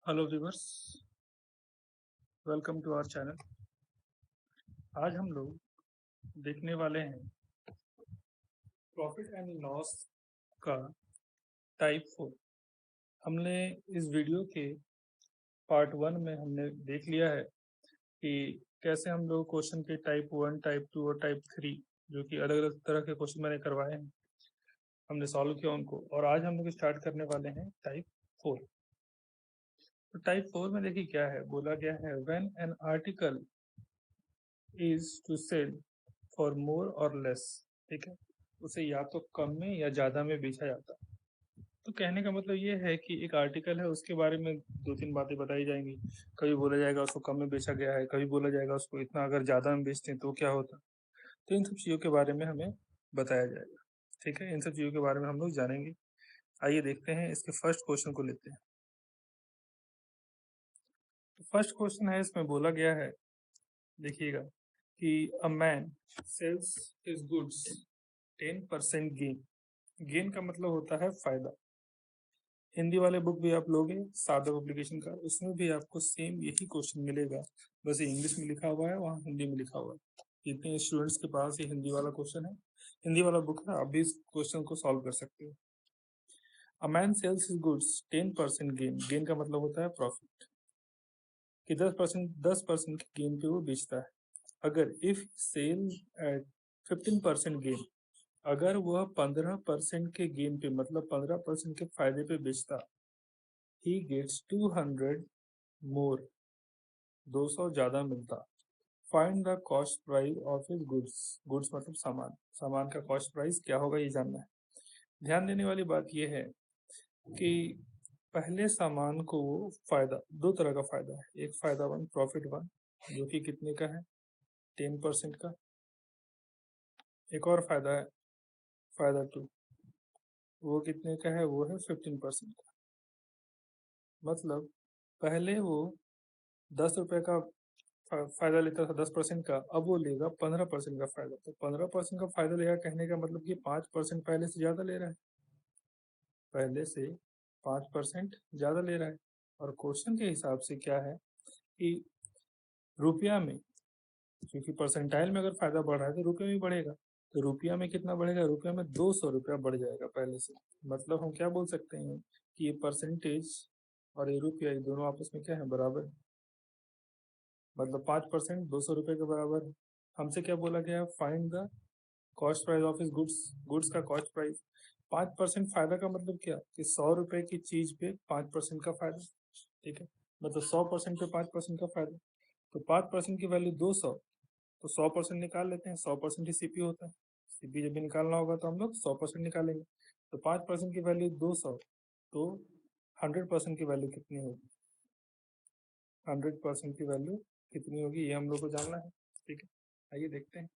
Hello viewers, welcome to our channel. आज हम लोग देखने वाले हैं प्रॉफिट एंड लॉस का टाइप 4। हमने इस वीडियो के पार्ट 1 में हमने देख लिया है कि कैसे हम लोग क्वेश्चन के टाइप 1, टाइप 2 और टाइप 3 जो कि अलग अलग तरह के क्वेश्चन मैंने करवाए हैं, हमने सॉल्व किया उनको। और आज हम लोग स्टार्ट करने वाले हैं टाइप 4। तो टाइप 4 में देखिए क्या है, बोला गया है when an article is to sell for more और लेस। ठीक है, उसे या तो कम में या ज़्यादा में बेचा जाता है। तो कहने का मतलब ये है कि एक आर्टिकल है, उसके बारे में दो तीन बातें बताई जाएंगी। कभी बोला जाएगा उसको कम में बेचा गया है, कभी बोला जाएगा उसको इतना अगर ज़्यादा में बेचते हैं तो क्या होता। तो इन सब चीज़ों के बारे में हमें बताया जाएगा। ठीक है, इन सब चीज़ों के बारे में हम लोग जानेंगे। आइए देखते हैं, इसके फर्स्ट क्वेश्चन को लेते हैं। फर्स्ट क्वेश्चन है, इसमें बोला गया है, देखिएगा कि a man sales his goods 10% gain. Gain का मतलब होता है फायदा। हिंदी वाले बुक भी आप लोगे सादा पब्लिकेशन का, उसमें भी आपको सेम यही क्वेश्चन मिलेगा, बस ये इंग्लिश में लिखा हुआ है, वहाँ हिंदी में लिखा हुआ है। जितने स्टूडेंट्स के पास ये हिंदी वाला क्वेश्चन है, हिंदी वाला बुक है, आप भी इस क्वेश्चन को सॉल्व कर सकते हो। A man sales his goods 10% gain. Gain का मतलब होता है प्रॉफिट, कि 10% के गेन पे वो बेचता है। अगर इफ सेल एट 15% गेन, अगर वह 15% के गेन पे मतलब 15% के फायदे पे बेचता, he gets 200 more, 200 ज्यादा मिलता। Find the cost price of his goods. Goods मतलब सामान, सामान का कॉस्ट प्राइस क्या होगा ये जानना है। ध्यान देने वाली बात यह है कि पहले सामान को फायदा, दो तरह का फायदा है। एक फायदा 1, प्रॉफिट 1, जो कि कितने का है, 10% का। एक और फायदा है फायदा 2, वो कितने का है, वो है 15% का। मतलब पहले वो 10 रुपए का फायदा लेता था 10% का, अब वो लेगा 15% का फायदा। तो 15% का फायदा लेगा, कहने का मतलब कि 5% पहले से ज्यादा ले रहा है, पहले से 5% ज्यादा ले रहा है। और क्वेश्चन के हिसाब से क्या है कि रुपया में, क्योंकि परसेंटाइल में अगर फायदा बढ़ रहा है तो रुपये में बढ़ेगा। तो रुपया में कितना बढ़ेगा, रुपया में 200 रुपया बढ़ जाएगा पहले से। मतलब हम क्या बोल सकते हैं कि ये परसेंटेज और ये रुपया, ये दोनों आपस में क्या है, बराबर है। मतलब 5% 200 रुपये के बराबर है। हमसे क्या बोला गया, find the cost price of इस गुड्स। गुड्स का कॉस्ट प्राइस 5% फायदा का मतलब क्या, कि 100 रुपए की चीज पे 5% का फायदा। ठीक है, मतलब 100% पे 5% का फायदा। तो 5% की वैल्यू 200, तो 100% निकाल लेते हैं, 100% ही सीपी होता है। सीपी जब भी निकालना होगा तो हम लोग 100% निकालेंगे। तो 5% की वैल्यू 200, तो 100% की वैल्यू कितनी होगी, 100% की वैल्यू कितनी होगी ये हम लोग को जानना है। ठीक है, आइए देखते हैं।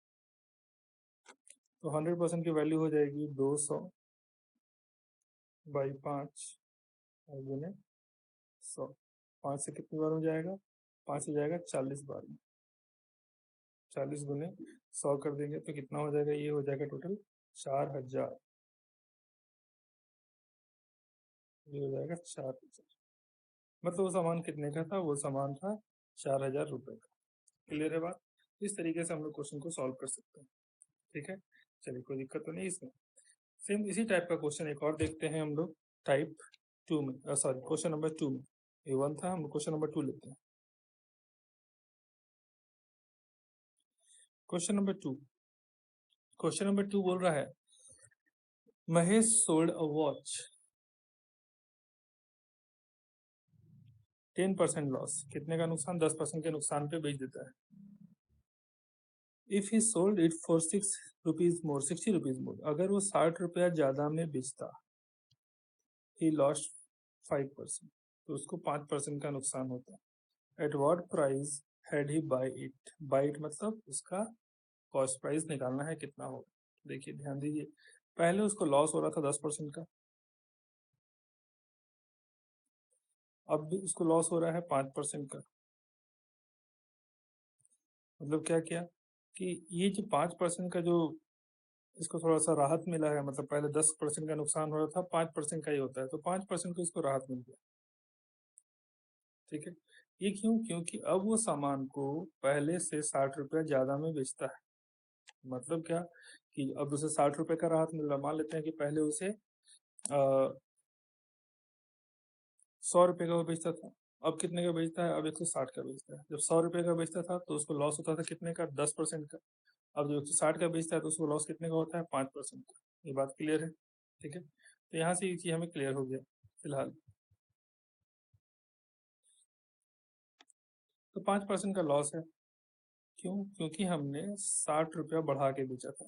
तो 100% की वैल्यू हो जाएगी 200/5 और गुने 100। 5 से कितनी बार हो जाएगा, 5 से जाएगा 40 बार में। 40 गुने 100 कर देंगे तो कितना हो जाएगा, ये हो जाएगा टोटल 4000। ये हो जाएगा 4000। मतलब वो सामान कितने का था, वो सामान था 4000 रुपये का। क्लियर है बात। इस तरीके से हम लोग क्वेश्चन को सॉल्व कर सकते हैं। ठीक है, चलिए कोई दिक्कत तो नहीं इसमें। सेम इसी टाइप का क्वेश्चन एक और देखते हैं हम लोग टाइप 2 में, सॉरी क्वेश्चन नंबर 2 में। ये 1 था, हम क्वेश्चन नंबर 2 लेते हैं। क्वेश्चन नंबर 2, क्वेश्चन नंबर 2 बोल रहा है Mahesh sold a watch 10% loss. कितने का नुकसान, 10% के नुकसान पे बेच देता है। If he sold it for 6 rupees more, 60 rupees more, अगर वो 60 रुपया ज्यादा में बेचता, ही लॉस्ट 5%, तो उसको 5% का नुकसान होता है। At what price had he buy it. Buy it मतलब उसका कॉस्ट प्राइस निकालना है कितना होगा। देखिए ध्यान दीजिए, पहले उसको लॉस हो रहा था 10% का, अब भी उसको लॉस हो रहा है 5% का। मतलब क्या किया कि ये जो 5% का जो इसको थोड़ा सा राहत मिला है, मतलब पहले 10% का नुकसान हो रहा था, 5% का ही होता है, तो 5% को इसको राहत मिल गया। ठीक है। ये क्यों? क्योंकि अब वो सामान को पहले से 60 रुपया ज़्यादा में बेचता है। मतलब क्या कि अब उसे 60 रुपये का राहत मिल रहा है। मान लेते हैं कि पहले उसे 100 रुपये का वो बेचता था, अब कितने का बेचता है? अब 160 का बेचता है। जब 100 रुपये का बेचता था तो उसको लॉस होता था कितने का? 10% का। अब जब 160 का बेचता है तो उसको लॉस कितने का होता है? 5% का। ये बात क्लियर है? ठीक है, तो यहाँ से ये चीज़ हमें क्लियर हो गया फिलहाल। तो 5% का लॉस है। क्यों? क्योंकि हमने 60 रुपया बढ़ा के बेचा था।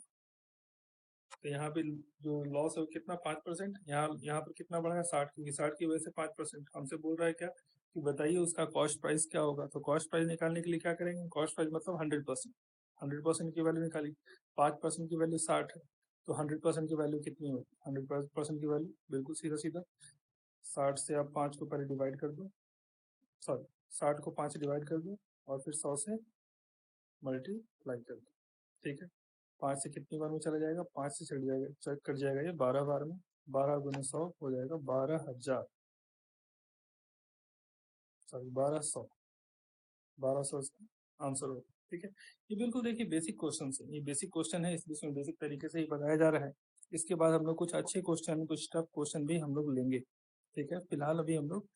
तो यहाँ पे जो लॉस है वो कितना? 5%। यहाँ पर कितना बढ़ा है? 60, क्योंकि 60 की वजह से 5%। हमसे बोल रहा है क्या कि बताइए उसका कॉस्ट प्राइस क्या होगा। तो कॉस्ट प्राइस निकालने के लिए क्या करेंगे? कॉस्ट प्राइस मतलब 100%। 100% की वैल्यू निकाली। 5% की वैल्यू 60 है, तो 100% की वैल्यू कितनी होगी? 100% की वैल्यू बिल्कुल सीधा सीधा 60 से आप 5 को पहले डिवाइड कर दो, सॉरी 60 को 5 से डिवाइड कर दो और फिर 100 से मल्टीप्लाई कर दो। ठीक है, 5 से कितनी बार में चला जाएगा? 5 से चढ़ जाएगा, कट जाएगा ये 12 बार में। 12 गुने 100 हो जाएगा 12,000, सॉरी 1200। 1200 इसका आंसर होगा। ठीक है, ये बिल्कुल देखिए बेसिक क्वेश्चन है, ये बेसिक क्वेश्चन है, इसमें बेसिक तरीके से ही बताया जा रहा है। इसके बाद हम लोग कुछ अच्छे क्वेश्चन, कुछ टफ क्वेश्चन भी हम लोग लेंगे। ठीक है, फिलहाल अभी हम लोग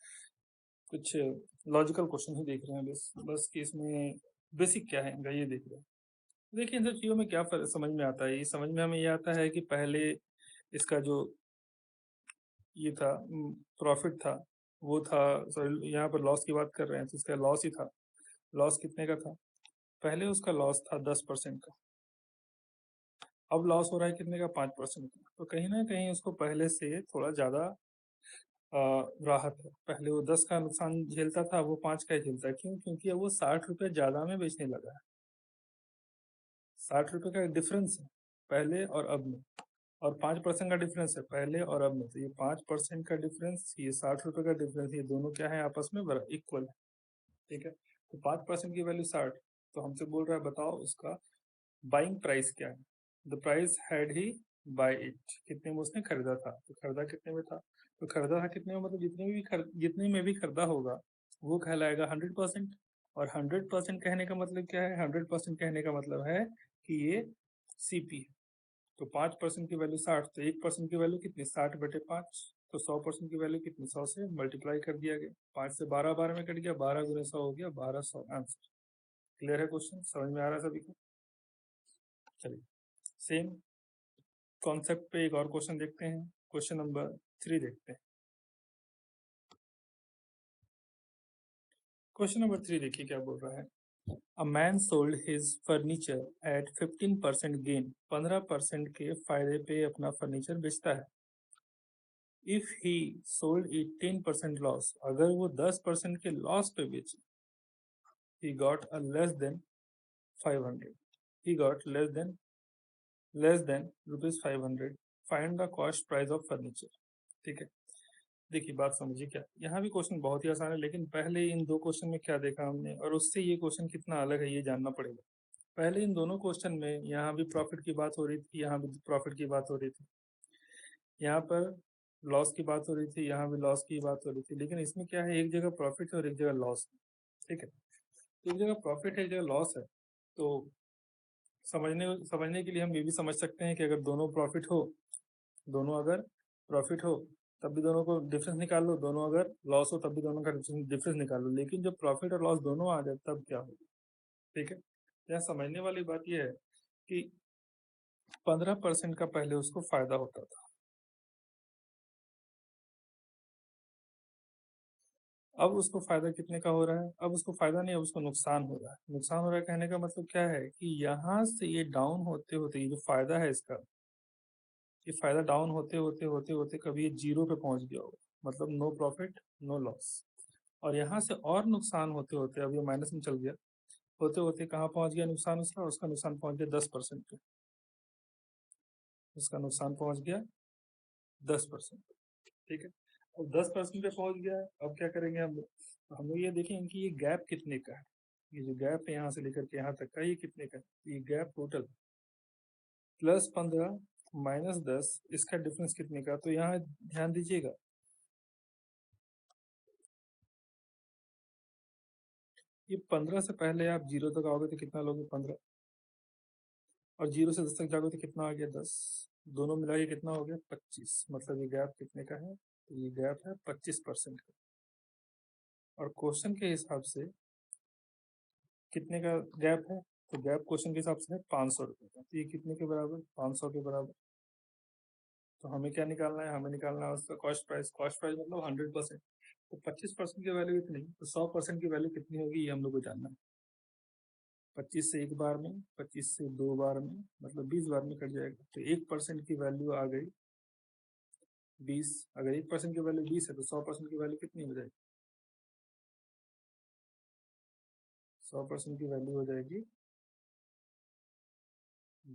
कुछ लॉजिकल क्वेश्चन ही देख रहे हैं बस कि इसमें बेसिक क्या है इनका ये देख रहे हैं। देखिए इन सब चीज़ों में क्या समझ में आता है? ये समझ में हमें ये आता है कि पहले इसका जो ये था प्रॉफिट था वो था, सॉरी यहाँ पर लॉस की बात कर रहे हैं तो इसका लॉस ही था। लॉस कितने का था? पहले उसका लॉस था 10% का, अब लॉस हो रहा है कितने का? 5% का। तो कहीं ना कहीं उसको पहले से थोड़ा ज़्यादा राहत है। पहले वो 10 का नुकसान झेलता था, वो 5 का ही झेलता है। क्यों? क्योंकि अब वो 60 रुपये ज़्यादा में बेचने लगा है। 60 रुपये का डिफरेंस है पहले और अब में, और 5% का डिफरेंस है पहले और अब में। तो ये 5% का डिफरेंस, ये 60 रुपये का डिफरेंस, ये दोनों क्या है? आपस में इक्वल है। ठीक है, तो 5% की वैल्यू 60, तो हमसे बोल रहा है बताओ उसका बाइंग प्राइस क्या है? The price had he buy it, कितने में उसने खरीदा था? तो खरीदा कितने में था? तो खरीदा था कितने में मतलब जितने में भी खरीदा होगा वो कहलाएगा 100%। और 100% कहने का मतलब क्या है? 100% कहने का मतलब है कि ये सीपी है। तो 5% की वैल्यू 60, तो 1% की वैल्यू कितनी? 60/5। तो 100% की वैल्यू कितनी? 100 से मल्टीप्लाई कर दिया गया। 5 से 12 बार में कट गया, 12 गुने 100 हो गया 1200 आंसर। क्लियर है? क्वेश्चन समझ में आ रहा है सभी को? चलिए सेम कॉन्सेप्ट पे एक और क्वेश्चन देखते हैं। क्वेश्चन नंबर 3 देखते हैं। क्वेश्चन नंबर 3 देखिए क्या बोल रहा है। A man sold his furniture at 15% gain, 15% के फायदे पे अपना फर्नीचर बेचता है। If he sold it 10% loss, अगर वो 10% के लॉस पे बेचे, he got a less than 500, he got less than rupees 500, find the cost price of furniture। ठीक है, देखिए बात समझिए क्या, यहाँ भी क्वेश्चन बहुत ही आसान है, लेकिन पहले इन दो क्वेश्चन में क्या देखा हमने और उससे ये क्वेश्चन कितना अलग है ये जानना पड़ेगा। पहले इन दोनों क्वेश्चन में यहाँ भी प्रॉफिट की बात हो रही थी, यहाँ भी प्रॉफिट की बात हो रही थी, यहाँ पर लॉस की बात हो रही थी, यहाँ भी लॉस की बात हो रही थी। लेकिन इसमें क्या है, एक जगह प्रॉफिट है और एक जगह लॉस है। ठीक है, तो एक जगह प्रॉफिट है एक जगह लॉस है। तो समझने के लिए हम ये भी समझ सकते हैं कि अगर दोनों प्रॉफिट हो, दोनों अगर प्रॉफिट हो तब भी दोनों को डिफरेंस निकाल लो, दोनों अगर लॉस हो तब भी दोनों का डिफरेंस निकाल लो। लेकिन जब प्रॉफिट और लॉस दोनों आ जाए तब क्या होगा? ठीक है, यहाँ समझने वाली बात यह है कि 15% का पहले उसको फायदा होता था, अब उसको फायदा कितने का हो रहा है? अब उसको फायदा नहीं, अब उसको नुकसान हो रहा है। नुकसान हो रहा है कहने का मतलब क्या है कि यहाँ से ये डाउन होते होते ये जो फायदा है इसका, ये फायदा डाउन होते होते होते होते कभी ये जीरो पे पहुंच गया होगा, मतलब नो प्रॉफिट नो लॉस। और यहाँ से और नुकसान होते होते, अब ये माइनस में चल गया, होते होते कहाँ पहुंच गया नुकसान उसका? उसका नुकसान पहुंच गया 10% पे। उसका नुकसान पहुंच गया 10%। ठीक है, अब 10% पे पहुंच गया है, अब क्या करेंगे हम लोग? हम लोग ये देखेंगे कि ये गैप कितने का है। ये जो गैप है यहाँ से लेकर के यहाँ तक का, ये कितने का है? ये गैप टोटल +15 -10, इसका डिफरेंस कितने का? तो यहाँ ध्यान दीजिएगा, ये 15 से पहले आप 0 तक आओगे तो कितना लोगे 15, और 0 से 10 तक जाओगे तो कितना आ गया 10, दोनों मिला के कितना हो गया 25। मतलब ये गैप कितने का है, तो ये गैप है 25% का। और क्वेश्चन के हिसाब से कितने का गैप है, तो गैप क्वेश्चन के हिसाब से है 500 रुपये का। तो ये कितने के बराबर, 500 के बराबर। तो हमें क्या निकालना है, हमें निकालना है उसका कॉस्ट प्राइस। कॉस्ट प्राइस मतलब 100%, तो 25% की वैल्यू इतनी, तो 100% की वैल्यू कितनी होगी ये हम लोग को जानना है। 25 से एक बार में, 25 से 2 बार में, मतलब 20 बार में कट जाएगा। तो 1% की वैल्यू आ गई 20। अगर 1% की वैल्यू 20 है तो 100% की वैल्यू कितनी हो जाएगी, 100% की वैल्यू हो जाएगी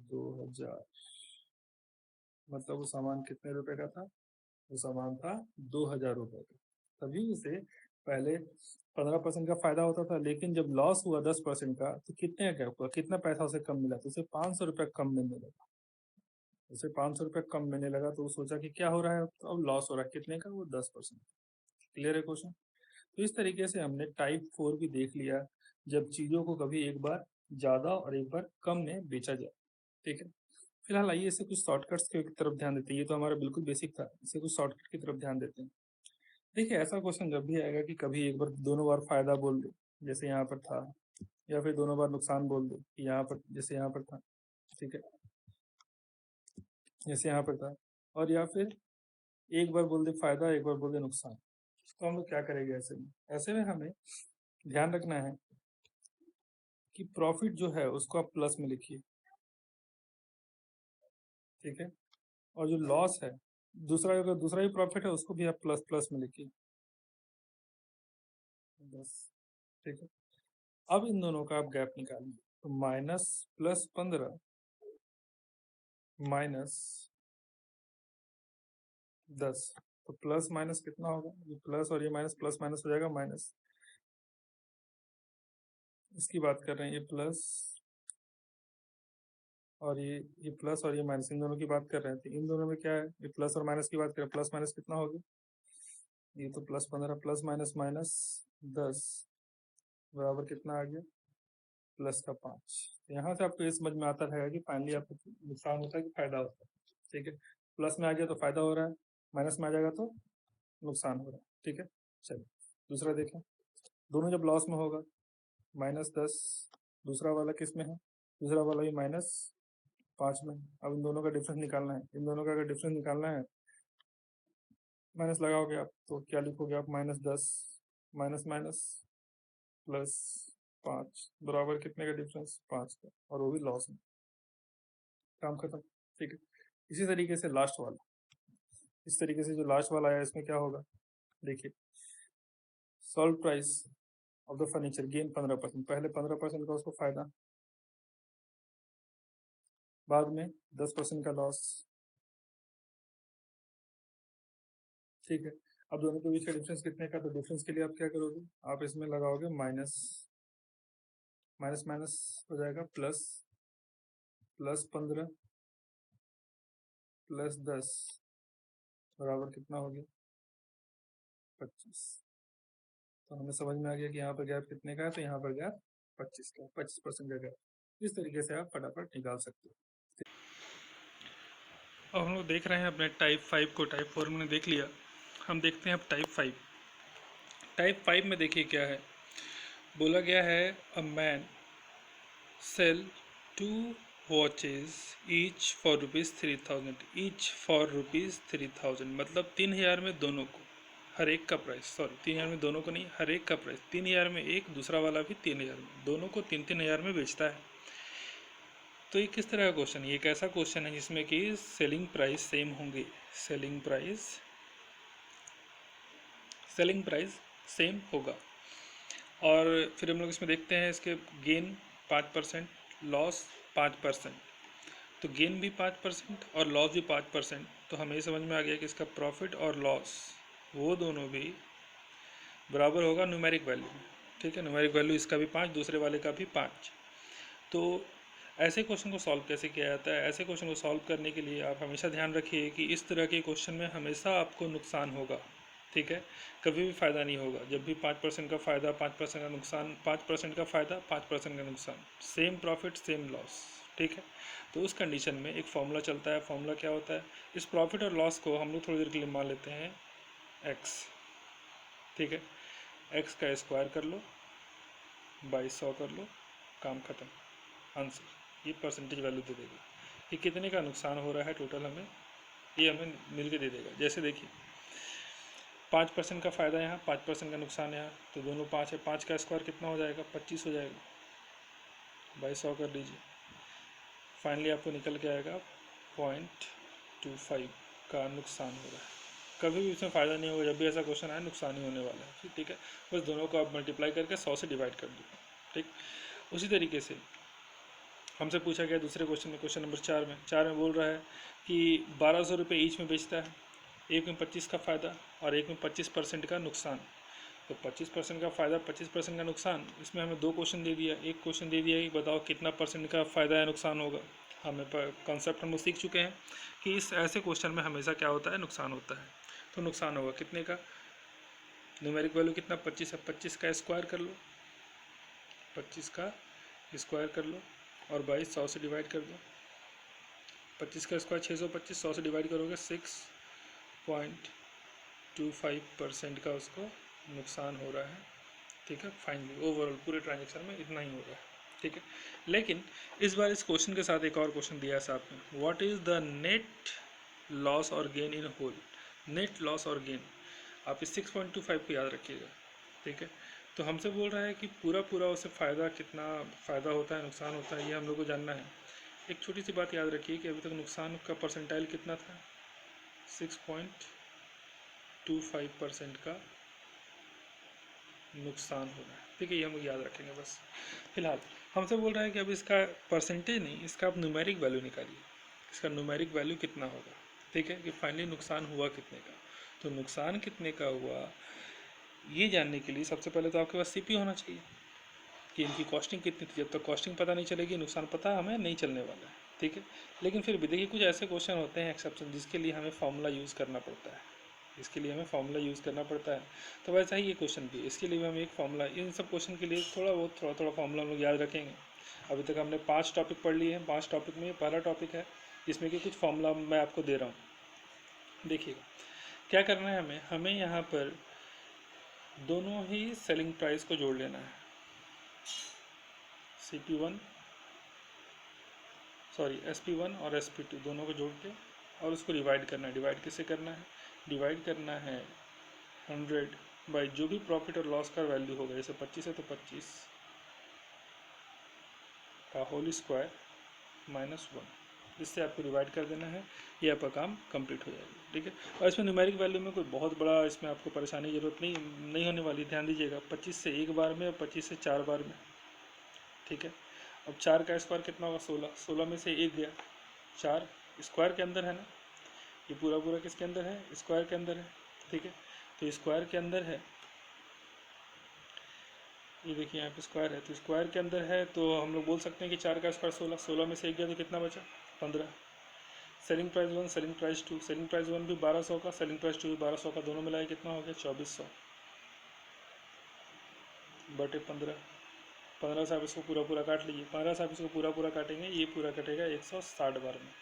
2000। मतलब वो सामान कितने रुपए का था, वो सामान था 2000 रुपए का। तभी उसे पहले 15% का फायदा होता था, लेकिन जब लॉस हुआ 10% का तो कितने का हुआ, कितना पैसा उसे कम मिला, तो उसे 500 रुपये कम मिलने लगा। उसे 500 रुपये कम मिलने लगा तो वो सोचा कि क्या हो रहा है, तो अब लॉस हो रहा है कितने का, वो 10%। क्लियर है क्वेश्चन। तो इस तरीके से हमने टाइप 4 भी देख लिया, जब चीजों को कभी एक बार ज्यादा और एक बार कम में बेचा जाए। ठीक है, फिलहाल आइए इसे कुछ शॉर्टकट्स की तरफ ध्यान देते हैं। ये तो हमारा बिल्कुल बेसिक था, इसे कुछ शॉर्टकट की तरफ ध्यान देते हैं। देखिए ऐसा क्वेश्चन जब भी आएगा कि कभी एक बार दोनों बार फायदा बोल दे जैसे यहाँ पर था, या फिर दोनों बार नुकसान बोल दे कि यहाँ पर जैसे यहाँ पर था, ठीक है, जैसे यहाँ पर था, और या फिर एक बार बोल दे फायदा एक बार बोल दे नुकसान, तो हम लोग क्या करेंगे ऐसे में। ऐसे में हमें ध्यान रखना है कि प्रॉफिट जो है उसको आप प्लस में लिखिए, ठीक है, और जो लॉस है दूसरा, अगर दूसरा ही प्रॉफिट है उसको भी आप प्लस प्लस में लिखिए, बस। ठीक है, अब इन दोनों का आप गैप निकालिए, तो -+15 -10, तो प्लस माइनस कितना होगा, ये प्लस और ये माइनस, प्लस माइनस हो जाएगा माइनस। इसकी बात कर रहे हैं, ये प्लस और ये प्लस और ये माइनस, इन दोनों की बात कर रहे हैं। तो इन दोनों में क्या है, ये प्लस और माइनस की बात करें, प्लस माइनस कितना होगा, ये तो +15 प्लस माइनस -10 बराबर कितना आ गया, +5। तो यहाँ से आपको ये समझ में आता रहेगा कि फाइनली आपको नुकसान होता है कि फायदा होता है। ठीक है, प्लस में आ गया तो फायदा हो रहा है, माइनस में आ जाएगा तो नुकसान हो रहा है। ठीक है, चलिए दूसरा देखें। दोनों जब लॉस में होगा -10, दूसरा वाला किस में है, दूसरा वाला भी -5 में। अब इन दोनों का डिफरेंस निकालना है, इन दोनों का अगर डिफरेंस निकालना है, माइनस लगाओगे आप तो क्या लिखोगे आप, -10 माइनस माइनस +5 बराबर कितने का डिफरेंस, 5 का, और वो भी लॉस में। काम खत्म। ठीक है, इसी तरीके से लास्ट वाला, इस तरीके से जो लास्ट वाला आया इसमें क्या होगा, देखिए solve price of the furniture gain 15%, पहले 15% का उसको फायदा, बाद में 10% का लॉस। ठीक है, अब दोनों के बीच का डिफरेंस कितने का, तो डिफरेंस के लिए आप क्या करोगे, आप इसमें लगाओगे माइनस, माइनस माइनस हो जाएगा प्लस, +15 +10 बराबर कितना हो गया 25। तो हमें समझ में आ गया कि यहाँ पर गैप कितने का है, तो यहाँ पर गैप 25 का, 25% का गैप। इस तरीके से आप फटाफट निकाल सकते हो। अब हम लोग देख रहे हैं अपने टाइप 5 को, टाइप 4 में देख लिया, हम देखते हैं अब टाइप 5। टाइप 5 में देखिए क्या है, बोला गया है a man sell 2 watches each for ₹3000, each for ₹3000, मतलब 3000 में दोनों को, हर एक का प्राइस, सॉरी 3000 में दोनों को नहीं, हर एक का प्राइस 3000 में एक, दूसरा वाला भी 3000 में, दोनों को 3-3000 में बेचता है। तो ये किस तरह का क्वेश्चन है, ये एक ऐसा क्वेश्चन है जिसमें कि सेलिंग प्राइस सेम होंगे, सेलिंग प्राइस सेम होगा। और फिर हम लोग इसमें देखते हैं इसके गेन 5%, लॉस 5%, तो गेन भी 5% और लॉस भी 5%। तो हमें ये समझ में आ गया कि इसका प्रॉफिट और लॉस वो दोनों भी बराबर होगा न्यूमेरिक वैल्यू में। ठीक है, न्यूमेरिक वैल्यू इसका भी 5, दूसरे वाले का भी 5। तो ऐसे क्वेश्चन को सॉल्व कैसे किया जाता है, ऐसे क्वेश्चन को सॉल्व करने के लिए आप हमेशा ध्यान रखिए कि इस तरह के क्वेश्चन में हमेशा आपको नुकसान होगा, ठीक है, कभी भी फ़ायदा नहीं होगा। जब भी 5% का फ़ायदा, 5% का नुकसान, 5% का फ़ायदा, 5% का नुकसान, सेम प्रॉफिट सेम लॉस। ठीक है, तो उस कंडीशन में एक फॉर्मूला चलता है। फॉर्मूला क्या होता है? इस प्रॉफिट और लॉस को हम लोग थोड़ी देर के लिए मान लेते हैं एक्स। ठीक है, एक्स का स्क्वायर कर लो बाई 100 कर लो, काम ख़त्म, आंसर। ये परसेंटेज वैल्यू दे देगा कि कितने का नुकसान हो रहा है टोटल, हमें ये हमें मिल के दे देगा। जैसे देखिए 5% का फ़ायदा यहाँ, 5% का नुकसान यहाँ, तो दोनों 5 है। 5 का स्क्वायर कितना हो जाएगा? 25 हो जाएगा, बाई 100 कर लीजिए। फाइनली आपको निकल के आएगा 0.25 का नुकसान हो रहा है। कभी भी इसमें फ़ायदा नहीं होगा, जब भी ऐसा क्वेश्चन आए नुकसान ही होने वाला है। ठीक है, बस दोनों को आप मल्टीप्लाई करके 100 से डिवाइड कर दो। ठीक, उसी तरीके से हमसे पूछा गया दूसरे क्वेश्चन में, क्वेश्चन नंबर 4 में बोल रहा है कि 1200 रुपये ईच में बेचता है, एक में 25 का फ़ायदा और एक में 25% का नुकसान। तो 25% का फ़ायदा, 25% का नुकसान, इसमें हमें दो क्वेश्चन दे दिया। एक क्वेश्चन दे दिया कि बताओ कितना परसेंट का फ़ायदा या नुकसान होगा। हमें कॉन्सेप्ट हम लोग सीख चुके हैं कि इस ऐसे क्वेश्चन में हमेशा क्या होता है? नुकसान होता है। तो नुकसान होगा कितने का? न्यूमेरिक वैल्यू कितना? 25 है। 25 का स्क्वायर कर लो, 25 का स्क्वायर कर लो और बाई 100 से डिवाइड कर दो। 25 का स्क्वायर 625, 100 से डिवाइड करोगे 6.25% का उसको नुकसान हो रहा है। ठीक है, फाइनली ओवरऑल पूरे ट्रांजेक्शन में इतना ही हो रहा है। ठीक है, लेकिन इस बार इस क्वेश्चन के साथ एक और क्वेश्चन दिया है साथ में, what is the net loss और gain in whole. Net loss और गेन, आप इस 6.25 को याद रखिएगा। ठीक है, तो हमसे बोल रहा है कि पूरा पूरा उसे फ़ायदा, कितना फ़ायदा होता है, नुकसान होता है, ये हम लोग को जानना है। एक छोटी सी बात याद रखिए कि अभी तक नुकसान का परसेंटाइल कितना था? 6.25% का नुकसान हो रहा है। ठीक है, ये हम याद रखेंगे बस। फिलहाल हमसे बोल रहा है कि अब इसका परसेंटेज नहीं, इसका आप न्यूमेरिक वैल्यू निकालिए, इसका न्यूमेरिक वैल्यू कितना होगा। ठीक है, कि फाइनली नुकसान हुआ कितने का। तो नुकसान कितने का हुआ ये जानने के लिए सबसे पहले तो आपके पास सीपी होना चाहिए कि इनकी कॉस्टिंग कितनी थी। जब तक कॉस्टिंग पता नहीं चलेगी, नुकसान पता हमें नहीं चलने वाला है। ठीक है, लेकिन फिर भी देखिए कुछ ऐसे क्वेश्चन होते हैं एक्सेप्शन, जिसके लिए हमें फार्मूला यूज़ करना पड़ता है, इसके लिए हमें फार्मूला यूज़ करना पड़ता है। तो वैसा ही ये क्वेश्चन भी, इसके लिए भी हम एक फार्मूला, इन सब क्वेश्चन के लिए थोड़ा थोड़ा फार्मूला हम लोग याद रखेंगे। अभी तक हमने 5 टॉपिक पढ़ लिए हैं। 5 टॉपिक में पहला टॉपिक है जिसमें कि कुछ फार्मूला मैं आपको दे रहा हूँ। देखिएगा क्या करना है हमें, यहाँ पर दोनों ही सेलिंग प्राइस को जोड़ लेना है। SP1 और SP2 दोनों को जोड़ के और उसको डिवाइड करना है। डिवाइड किससे करना है? डिवाइड करना है 100 बाई जो भी प्रॉफिट और लॉस का वैल्यू होगा। जैसे 25 है तो 25 का होल स्क्वायर -1, इससे आपको डिवाइड कर देना है। ये आपका काम कंप्लीट हो जाएगा। ठीक है, और इसमें न्यूमेरिक वैल्यू में कोई बहुत बड़ा इसमें आपको परेशानी की जरूरत नहीं होने वाली। ध्यान दीजिएगा, 25 से एक बार में और 25 से 4 बार में। ठीक है, अब 4 का स्क्वायर कितना होगा? 16। 16 में से एक गया, 4 स्क्वायर के अंदर है ना, ये पूरा पूरा किसके अंदर है? स्क्वायर के अंदर है। ठीक है, तो स्क्वायर के अंदर है, ये देखिए यहाँ पे स्क्वायर है, तो स्क्वायर के अंदर है, तो हम लोग बोल सकते हैं कि 4 का स्क्वायर 16। 16 में से एक गया तो कितना बचा? 15। Selling price 1, selling price 2, selling price 1 भी 1200 का, सेलिंग प्राइस 2 भी 1200 का, दोनों मिलाए कितना हो गया? 2400 बटे 15। 15 से आप इसको पूरा पूरा काट लीजिए। 15 से आप इसको पूरा पूरा काटेंगे, ये पूरा कटेगा 160 बार में।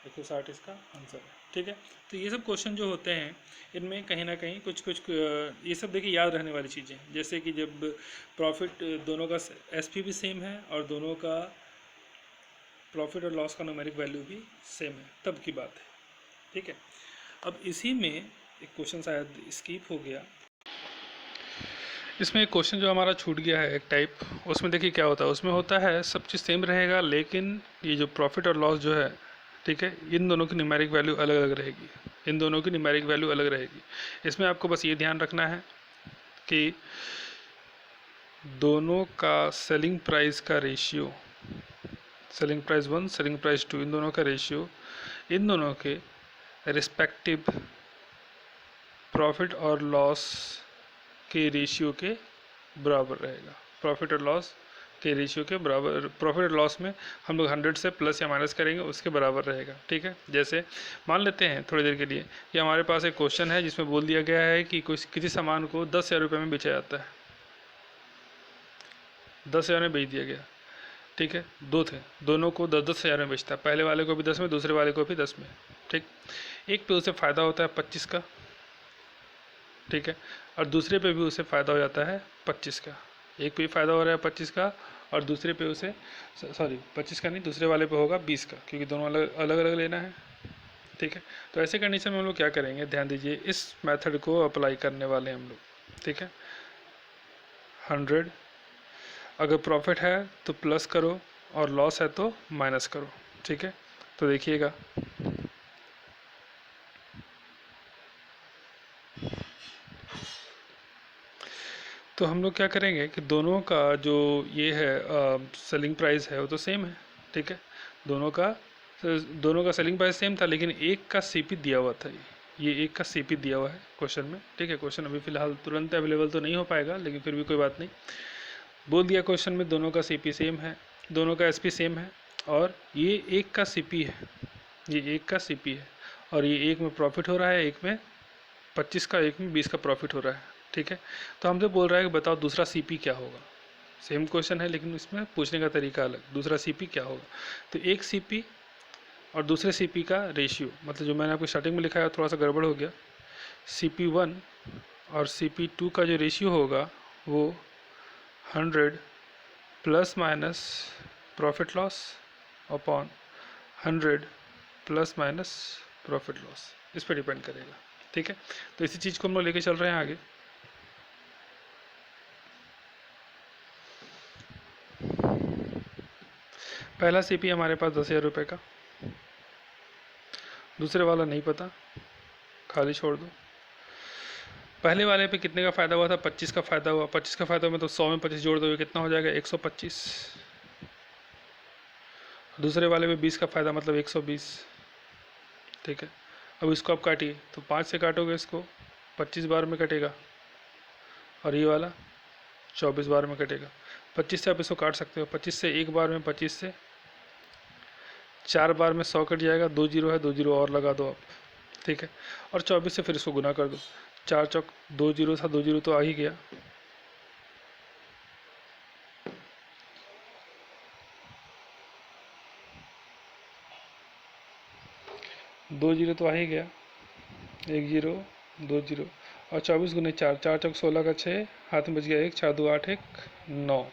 160 इसका आंसर है। ठीक है, तो ये सब क्वेश्चन जो होते हैं इनमें कहीं ना कहीं कुछ कुछ ये सब देखिए याद रहने वाली चीज़ें हैं। जैसे कि जब प्रॉफिट दोनों का SP भी सेम है और दोनों का प्रॉफिट और लॉस का न्यूमेरिक वैल्यू भी सेम है, तब की बात है। ठीक है, अब इसी में एक क्वेश्चन शायद स्किप हो गया, इसमें एक क्वेश्चन जो हमारा छूट गया है एक टाइप। उसमें देखिए क्या होता है, उसमें होता है सब चीज़ सेम रहेगा, लेकिन ये जो प्रॉफिट और लॉस जो है, ठीक है, इन दोनों की न्यूमेरिक वैल्यू अलग अलग रहेगी। इन दोनों की न्यूमेरिक वैल्यू अलग रहेगी। इसमें आपको बस ये ध्यान रखना है कि दोनों का सेलिंग प्राइस का ratio, selling price 1, selling price 2, इन दोनों का रेशियो इन दोनों के रिस्पेक्टिव प्रॉफिट और लॉस के रेशियो के बराबर रहेगा। प्रॉफिट और लॉस के रेशियो के बराबर, प्रॉफिट और लॉस में हम लोग 100 से प्लस या माइनस करेंगे, उसके बराबर रहेगा। ठीक है, जैसे मान लेते हैं थोड़ी देर के लिए कि हमारे पास एक क्वेश्चन है जिसमें बोल दिया गया है कि किसी सामान को 10,000 रुपये में बेचा जाता है, 10,000 में बेच दिया गया। ठीक है, दो थे, दोनों को 10,000 में बेचता है, पहले वाले को भी 10 में, दूसरे वाले को भी 10 में। ठीक, एक पे उसे फ़ायदा होता है 25 का, ठीक है, और दूसरे पे भी उसे फ़ायदा हो जाता है 25 का। एक पे भी फ़ायदा हो रहा है 25 का और दूसरे पे उसे, सॉरी 25 का नहीं, दूसरे वाले पे होगा 20 का, क्योंकि दोनों अलग अलग लेना है। ठीक है, तो ऐसे कंडीशन में हम लोग क्या करेंगे, ध्यान दीजिए, इस मेथड को अप्लाई करने वाले हम लोग। ठीक है, 100, अगर प्रॉफिट है तो प्लस करो और लॉस है तो माइनस करो। ठीक है, तो देखिएगा, तो हम लोग क्या करेंगे कि दोनों का जो ये है सेलिंग प्राइस है वो तो सेम है। ठीक है, दोनों का सेलिंग प्राइस सेम था, लेकिन एक का सीपी दिया हुआ था, ये एक का सीपी दिया हुआ है क्वेश्चन में। ठीक है, क्वेश्चन अभी फिलहाल तुरंत अवेलेबल तो नहीं हो पाएगा, लेकिन फिर भी कोई बात नहीं, बोल दिया क्वेश्चन में दोनों का सीपी सेम है, दोनों का एसपी सेम है, और ये एक का सीपी है, ये एक का सीपी है, और ये एक में प्रॉफिट हो रहा है, एक में 25 का, एक में 20 का प्रॉफिट हो रहा है। ठीक है, तो हमसे बोल रहा है कि बताओ दूसरा सीपी क्या होगा। सेम क्वेश्चन है लेकिन इसमें पूछने का तरीका अलग, दूसरा सीपी क्या होगा। तो एक सीपी और दूसरे सीपी का रेशियो, मतलब जो मैंने आपको स्टार्टिंग में लिखा है थोड़ा सा गड़बड़ हो गया, CP1 और CP2 का जो रेशियो होगा वो 100 plus minus profit loss upon 100 plus minus profit loss, इस पर डिपेंड करेगा। ठीक है, तो इसी चीज़ को हम लोग लेके चल रहे हैं आगे। पहला सीपी हमारे पास 10,000 रुपये का, दूसरे वाला नहीं पता, खाली छोड़ दो। पहले वाले पे कितने का फ़ायदा हुआ था, 25 का फ़ायदा हुआ, 25 का फ़ायदा में तो 100 में 25 जोड़ दोगे कितना हो जाएगा, 125। दूसरे वाले में 20 का फ़ायदा मतलब 120। ठीक है, अब इसको आप काटिए, तो 5 से काटोगे इसको 25 बार में कटेगा, और ये वाला 24 बार में कटेगा। 25 से आप इसको काट सकते हो, 25 से एक बार में, 25 से 4 बार में 100 कट जाएगा, 2 जीरो है, 2 जीरो और लगा दो आप। ठीक है, और 24 से फिर इसको गुना कर दो, 4 चौक 2 जीरो था, 2 जीरो तो आ ही गया, दो जीरो तो आ ही गया, 1 जीरो 2 जीरो, और 24 गुने 4, 4 चौक 16 का 6, हाथ में बच गया 1, 4 2 8 1 9,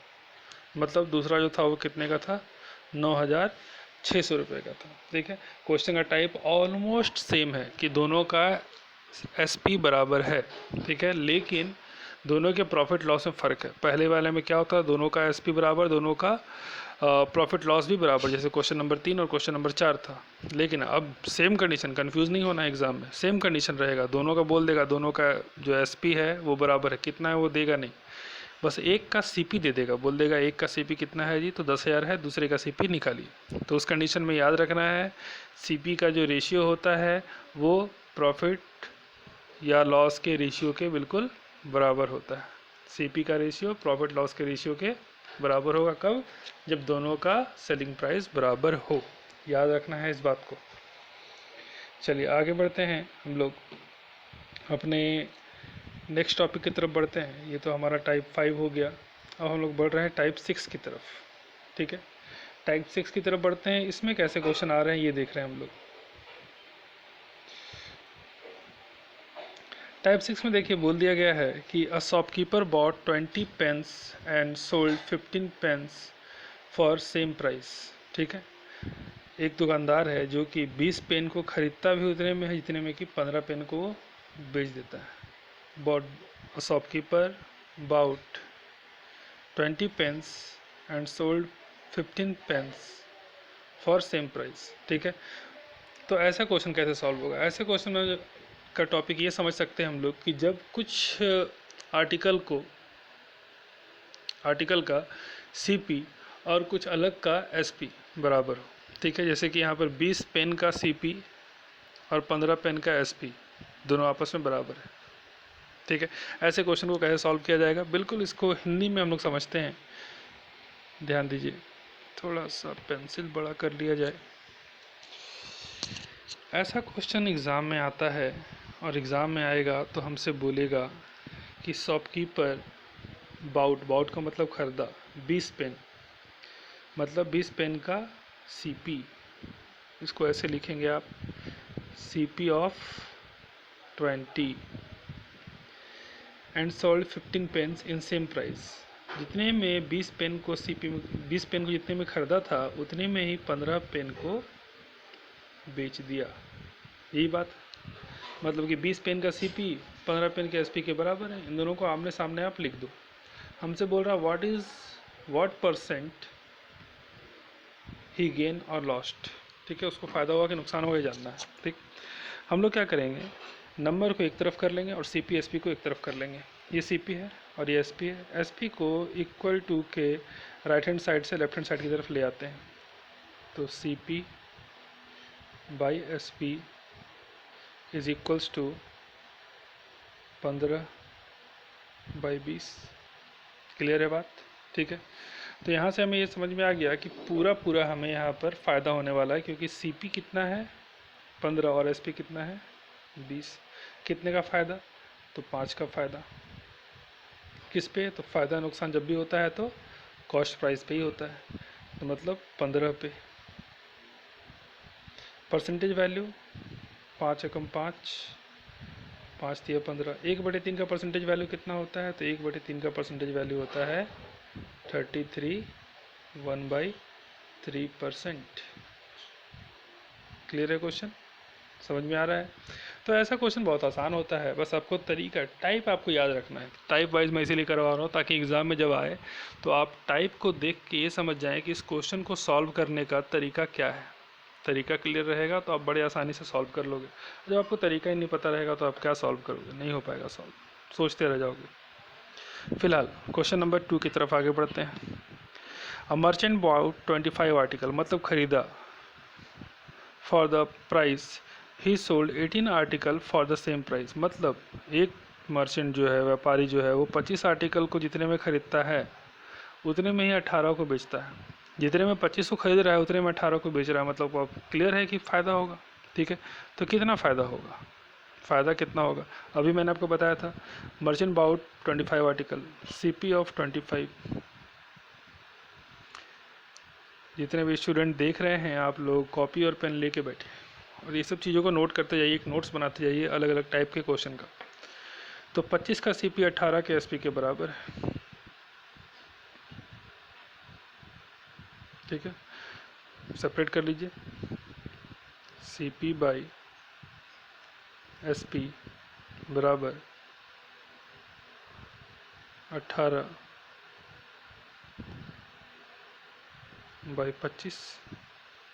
मतलब दूसरा जो था वो कितने का था, 9,600 रुपये का था। ठीक है, क्वेश्चन का टाइप ऑलमोस्ट सेम है कि दोनों का एसपी बराबर है। ठीक है, लेकिन दोनों के प्रॉफिट लॉस में फ़र्क है। पहले वाले में क्या होता है, दोनों का एसपी बराबर, दोनों का प्रॉफिट लॉस भी बराबर, जैसे क्वेश्चन नंबर 3 और क्वेश्चन नंबर 4 था। लेकिन अब सेम कंडीशन, कंफ्यूज नहीं होना एग्जाम में, सेम कंडीशन रहेगा, दोनों का बोल देगा, दोनों का जो एसपी है वो बराबर है, कितना है वो देगा नहीं, बस एक का सीपी दे देगा, बोल देगा एक का सीपी कितना है जी, तो 10,000 है, दूसरे का सीपी निकालिए। तो उस कंडीशन में याद रखना है, सीपी का जो रेशियो होता है वो प्रॉफिट या लॉस के रेशियो के बिल्कुल बराबर होता है। सीपी का रेशियो प्रॉफिट लॉस के रेशियो के बराबर होगा, कब, जब दोनों का सेलिंग प्राइस बराबर हो, याद रखना है इस बात को। चलिए आगे बढ़ते हैं हम लोग, अपने नेक्स्ट टॉपिक की तरफ बढ़ते हैं। ये तो हमारा टाइप 5 हो गया, अब हम लोग बढ़ रहे हैं टाइप 6 की तरफ। ठीक है, टाइप 6 की तरफ बढ़ते हैं, इसमें कैसे क्वेश्चन आ रहे हैं ये देख रहे हैं हम लोग। टाइप 6 में देखिए बोल दिया गया है कि a shopkeeper bought 20 pens and sold 15 pens for same price. ठीक है, एक दुकानदार है जो कि 20 पेन को खरीदता भी उतने में है जितने में कि 15 पेन को वो बेच देता है। Bought a shopkeeper bought 20 pens and sold 15 pens for same price. ठीक है, तो ऐसा क्वेश्चन कैसे सॉल्व होगा, ऐसे क्वेश्चन में का टॉपिक ये समझ सकते हैं हम लोग कि जब कुछ आर्टिकल का सीपी और कुछ अलग का एसपी बराबर हो। ठीक है, जैसे कि यहाँ पर 20 पेन का सीपी और 15 पेन का एसपी दोनों आपस में बराबर है। ठीक है, ऐसे क्वेश्चन को कैसे सॉल्व किया जाएगा, बिल्कुल इसको हिंदी में हम लोग समझते हैं ध्यान दीजिए, थोड़ा सा पेंसिल बड़ा कर लिया जाए। ऐसा क्वेश्चन एग्ज़ाम में आता है, और एग्ज़ाम में आएगा तो हमसे बोलेगा कि शॉपकीपर बाउट, बाउट का मतलब खरीदा 20 पेन, मतलब 20 पेन का सीपी, इसको ऐसे लिखेंगे आप, CP of 20 and sold 15 pens in same price. जितने में 20 पेन को सीपी में, 20 पेन को जितने में खरीदा था उतने में ही 15 पेन को बेच दिया। यही बात, मतलब कि 20 पेन का सीपी 15 पेन के एसपी के बराबर है। इन दोनों को आमने सामने आप लिख दो। हमसे बोल रहा व्हाट परसेंट ही गेन और लॉस्ट, ठीक है, उसको फ़ायदा हुआ कि नुकसान हुआ ये जानना है। ठीक, हम लोग क्या करेंगे, नंबर को एक तरफ कर लेंगे और सीपी एसपी को एक तरफ कर लेंगे। ये सीपी है और ये एसपी है। एसपी को इक्वल टू के राइट हैंड साइड से लेफ्ट हैंड साइड की तरफ ले आते हैं, तो CP by SP is equals to 15/20। Clear है बात? ठीक है, तो यहाँ से हमें ये समझ में आ गया कि पूरा पूरा हमें यहाँ पर फ़ायदा होने वाला है, क्योंकि सीपी कितना है 15 और एसपी कितना है 20। कितने का फ़ायदा? तो 5 का फ़ायदा। किस पे? तो फ़ायदा नुकसान जब भी होता है तो कॉस्ट प्राइस पे ही होता है, तो मतलब 15 पे। परसेंटेज वैल्यू 5 एकम 5, 5 तिया 15, 1/3 का परसेंटेज वैल्यू कितना होता है? तो 1/3 का परसेंटेज वैल्यू होता है 33 1/3%। क्लियर है क्वेश्चन? समझ में आ रहा है? तो ऐसा क्वेश्चन बहुत आसान होता है, बस आपको तरीका, टाइप आपको याद रखना है। टाइप वाइज मैं इसीलिए करवा रहा हूँ ताकि एग्ज़ाम में जब आए तो आप टाइप को देख के ये समझ जाएं कि इस क्वेश्चन को सॉल्व करने का तरीका क्या है। तरीका क्लियर रहेगा तो आप बड़े आसानी से सॉल्व कर लोगे। जब आपको तरीका ही नहीं पता रहेगा तो आप क्या सॉल्व करोगे? नहीं हो पाएगा सॉल्व, सोचते रह जाओगे। फिलहाल क्वेश्चन नंबर 2 की तरफ आगे बढ़ते हैं। अ मर्चेंट बॉट 25 आर्टिकल, मतलब खरीदा, for the price he sold 18 article for the same price, मतलब एक मर्चेंट जो है, व्यापारी जो है, वो 25 आर्टिकल को जितने में खरीदता है उतने में ही 18 को बेचता है। जितने में 25 को खरीद रहा है उतने में 18 को बेच रहा है, मतलब अब क्लियर है कि फ़ायदा होगा। ठीक है, तो कितना फ़ायदा होगा? फ़ायदा कितना होगा? अभी मैंने आपको बताया था, merchant bought 25 article, CP of 25। जितने भी स्टूडेंट देख रहे हैं, आप लोग कॉपी और पेन लेके बैठे और ये सब चीज़ों को नोट करते जाइए, एक नोट्स बनाते जाइए अलग अलग टाइप के क्वेश्चन का। तो 25 का सीपी 18 के एसपी के बराबर है। ठीक है, सेपरेट कर लीजिए, सीपी बाई एसपी बराबर 18/25।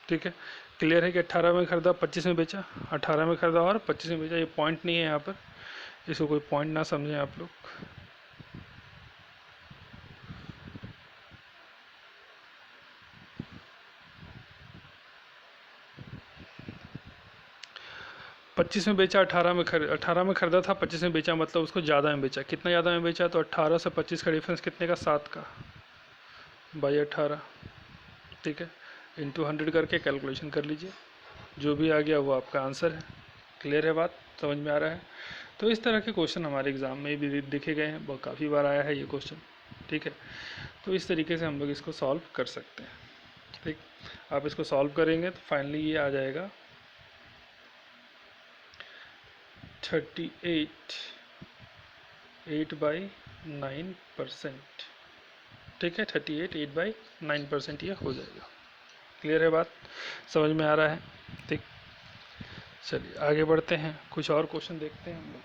ठीक है, क्लियर है कि 18 में खरीदा 25 में बेचा, 18 में खरीदा और 25 में बेचा। ये पॉइंट नहीं है यहाँ पर, इसको कोई पॉइंट ना समझें आप लोग। 25 में बेचा, 18 में खरीदा था, 25 में बेचा, मतलब उसको ज़्यादा में बेचा। कितना ज़्यादा में बेचा? तो 18 से 25 का डिफरेंस कितने का? 7 का, बाई 18। ठीक है, इंटू 100 करके कैलकुलेशन कर लीजिए, जो भी आ गया वो आपका आंसर है। क्लियर है बात? समझ में आ रहा है? तो इस तरह के क्वेश्चन हमारे एग्ज़ाम में भी देखे गए हैं, बहुत काफ़ी बार आया है ये क्वेश्चन। ठीक है, तो इस तरीके से हम लोग इसको सॉल्व कर सकते हैं। ठीक, आप इसको सॉल्व करेंगे तो फाइनली ये आ जाएगा 38 8/9%। ठीक है, 38 8/9% ये हो जाएगा। क्लियर है बात? समझ में आ रहा है? ठीक, चलिए आगे बढ़ते हैं, कुछ और क्वेश्चन देखते हैं हम लोग।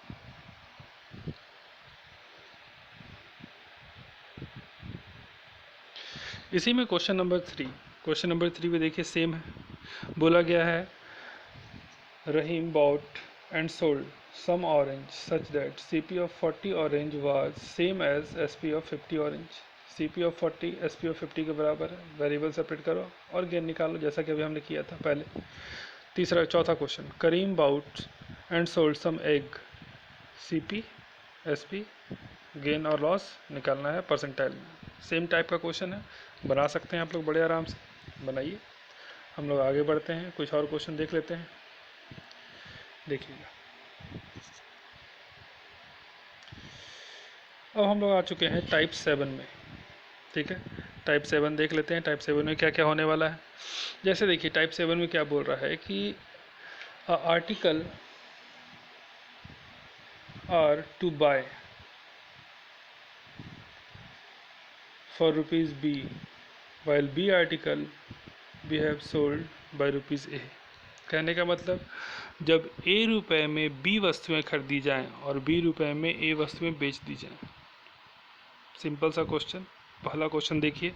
इसी में क्वेश्चन नंबर 3, क्वेश्चन नंबर 3 पे देखिए सेम है। बोला गया है रहीम bought and sold some orange such that CP of 40 orange was same as SP of 50 orange। CP of 40 SP of 50 के बराबर है। वेरिएबल सेपरेट करो और गेन निकालो, जैसा कि अभी हमने किया था पहले। चौथा question, Karim bought and sold some egg, CP SP gain और लॉस निकालना है परसेंटाइल में। सेम टाइप का क्वेश्चन है, बना सकते हैं आप लोग बड़े आराम से, बनाइए। हम लोग आगे बढ़ते हैं, कुछ और क्वेश्चन देख लेते हैं। देखिएगा, अब हम लोग आ चुके हैं टाइप 7 में। ठीक है, टाइप 7 देख लेते हैं। टाइप 7 में क्या क्या होने वाला है। जैसे देखिए, टाइप 7 में क्या बोल रहा है कि article R to buy for rupees B while B article we have sold by rupees A. कहने का मतलब, जब ए रुपए में बी वस्तुएं खरीदी जाएं और बी रुपए में ए वस्तुएं बेच दी जाएं। सिंपल सा क्वेश्चन। पहला क्वेश्चन देखिए,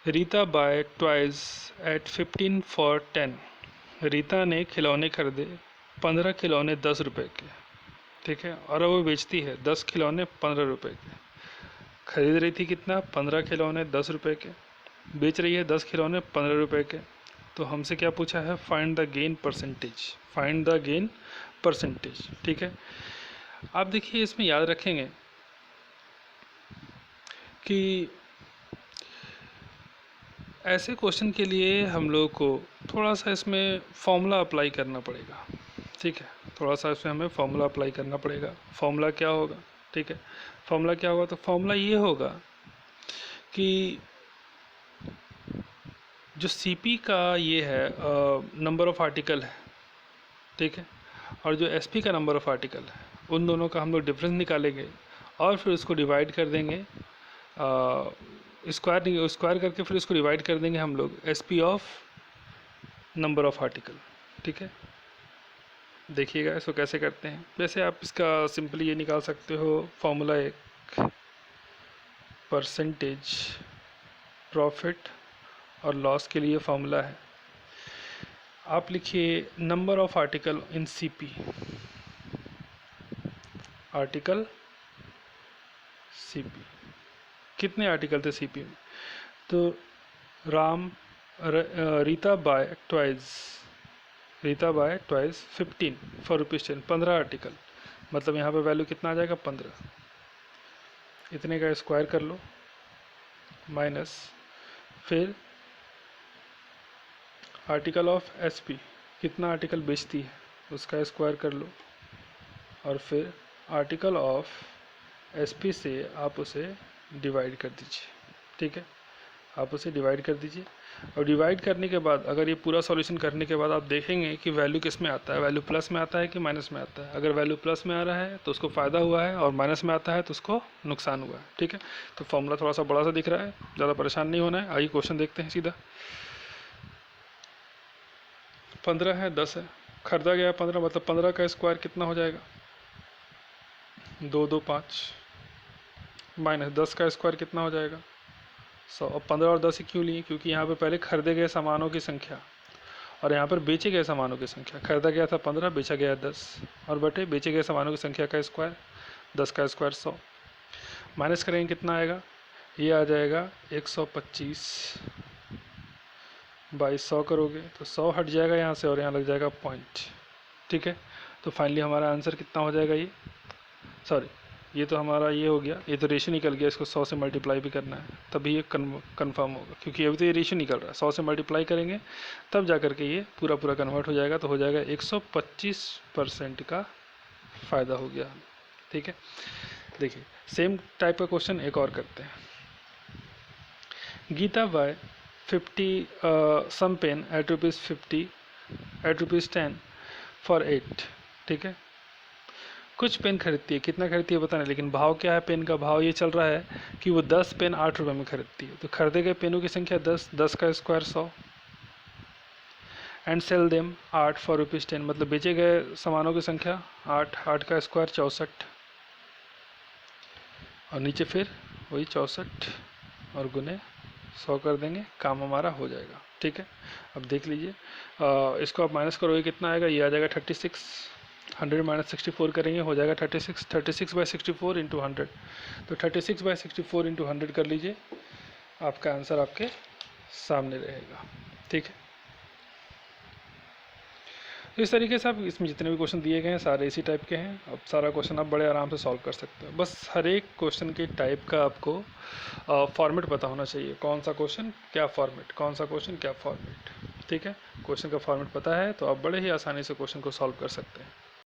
Rita buy toys at 15 for 10। Rita ने खिलौने खरीदे 15 खिलौने 10 रुपए के। ठीक है, और वो बेचती है 10 खिलौने 15 रुपए के। खरीद रही थी कितना, 15 खिलौने 10 रुपए के, बेच रही है 10 खिलौने 15 रुपए के। तो हमसे क्या पूछा है, find the gain percentage. Find the gain percentage. ठीक है, आप देखिए इसमें याद रखेंगे कि ऐसे क्वेश्चन के लिए हम लोग को थोड़ा सा इसमें फॉर्मूला अप्लाई करना पड़ेगा। ठीक है, थोड़ा सा इसमें हमें फॉर्मूला अप्लाई करना पड़ेगा। फॉर्मूला क्या होगा, ठीक है, फॉर्मूला क्या होगा, तो फॉर्मूला ये होगा कि जो सीपी का ये है नंबर ऑफ आर्टिकल है, ठीक है, और जो एसपी का नंबर ऑफ आर्टिकल है, उन दोनों का हम लोग डिफरेंस निकालेंगे और फिर उसको डिवाइड कर देंगे, स्क्वायर करके फिर इसको डिवाइड कर देंगे हम लोग SP of number of article. ठीक है, देखिएगा इसको कैसे करते हैं। वैसे आप इसका सिंपली ये निकाल सकते हो, फॉर्मूला एक परसेंटेज प्रॉफिट और लॉस के लिए फॉर्मूला है। आप लिखिए number of article in CP, article CP, कितने आर्टिकल थे सीपी में, तो Rita bye twice 15 for rupees 10, 15 article, मतलब यहाँ पे वैल्यू कितना आ जाएगा 15। इतने का स्क्वायर कर लो, माइनस फिर आर्टिकल ऑफ एसपी, कितना आर्टिकल बेचती है उसका स्क्वायर कर लो, और फिर आर्टिकल ऑफ एसपी से आप उसे डिवाइड कर दीजिए। ठीक है, आप उसे डिवाइड कर दीजिए, और डिवाइड करने के बाद अगर ये पूरा सॉल्यूशन करने के बाद आप देखेंगे कि वैल्यू किस में आता है, वैल्यू प्लस में आता है कि माइनस में आता है। अगर वैल्यू प्लस में आ रहा है तो उसको फ़ायदा हुआ है, और माइनस में आता है तो उसको नुकसान हुआ है। ठीक है, तो फॉर्मूला थोड़ा सा बड़ा सा दिख रहा है, ज़्यादा परेशान नहीं होना है। आइए क्वेश्चन देखते हैं सीधा। 15 है, 10 है, खरीदा गया 15, मतलब 15 का स्क्वायर कितना हो जाएगा, 2 2 5, माइनस 10 का स्क्वायर कितना हो जाएगा 100। अब 15 और 10 ही क्यों लिए, क्योंकि यहाँ पे पहले खरीदे गए सामानों की संख्या और यहाँ पर बेचे गए सामानों की संख्या, खरीदा गया था 15, बेचा गया 10, और बटे बेचे गए सामानों की संख्या का स्क्वायर, 10 का स्क्वायर 100। माइनस करेंगे कितना आएगा, ये आ जाएगा 125 बाई 100 करोगे तो 100 हट जाएगा यहाँ से और यहाँ लग जाएगा पॉइंट। ठीक है, तो फाइनली हमारा आंसर कितना हो जाएगा, ये सॉरी ये तो हमारा ये हो गया, ये तो रेशियो निकल गया, इसको 100 से मल्टीप्लाई भी करना है तभी ये कन्फर्म होगा, क्योंकि अभी तो ये रेशियो निकल रहा है। 100 से मल्टीप्लाई करेंगे तब जा करके ये पूरा पूरा कन्वर्ट हो जाएगा, तो हो जाएगा 125% का फ़ायदा हो गया। ठीक है, देखिए सेम टाइप का क्वेश्चन एक और करते हैं। Geeta buy 50 some pen at ₹50 at ₹10 for 8। ठीक है, कुछ पेन खरीदती है, कितना खरीदती है पता नहीं, लेकिन भाव क्या है, पेन का भाव ये चल रहा है कि वो 10 पेन 8 रुपये में खरीदती है। तो खरीदे गए पेनों की संख्या 10, 10 का square 100, and sell them 8 for ₹10, मतलब बेचे गए सामानों की संख्या 8, 8 का स्क्वायर 64, और नीचे फिर वही 64 और गुने 100 कर देंगे, काम हमारा हो जाएगा। ठीक है, अब देख लीजिए, इसको आप माइनस करोगे कितना आएगा, ये आ जाएगा 36, 100 माइनस 64 करेंगे हो जाएगा 36, 36/64 इंटू 100, तो 36/64 इंटू 100 कर लीजिए, आपका आंसर आपके सामने रहेगा। ठीक है, इस तरीके से आप इसमें जितने भी क्वेश्चन दिए गए हैं सारे इसी टाइप के हैं। अब सारा क्वेश्चन आप बड़े आराम से सॉल्व कर सकते हो। बस हर एक क्वेश्चन के टाइप का आपको फॉर्मेट पता होना चाहिए, कौन सा क्वेश्चन क्या फॉर्मेट, कौन सा क्वेश्चन क्या फॉर्मेट। ठीक है, क्वेश्चन का फॉर्मेट पता है तो आप बड़े ही आसानी से क्वेश्चन को सॉल्व कर सकते हैं।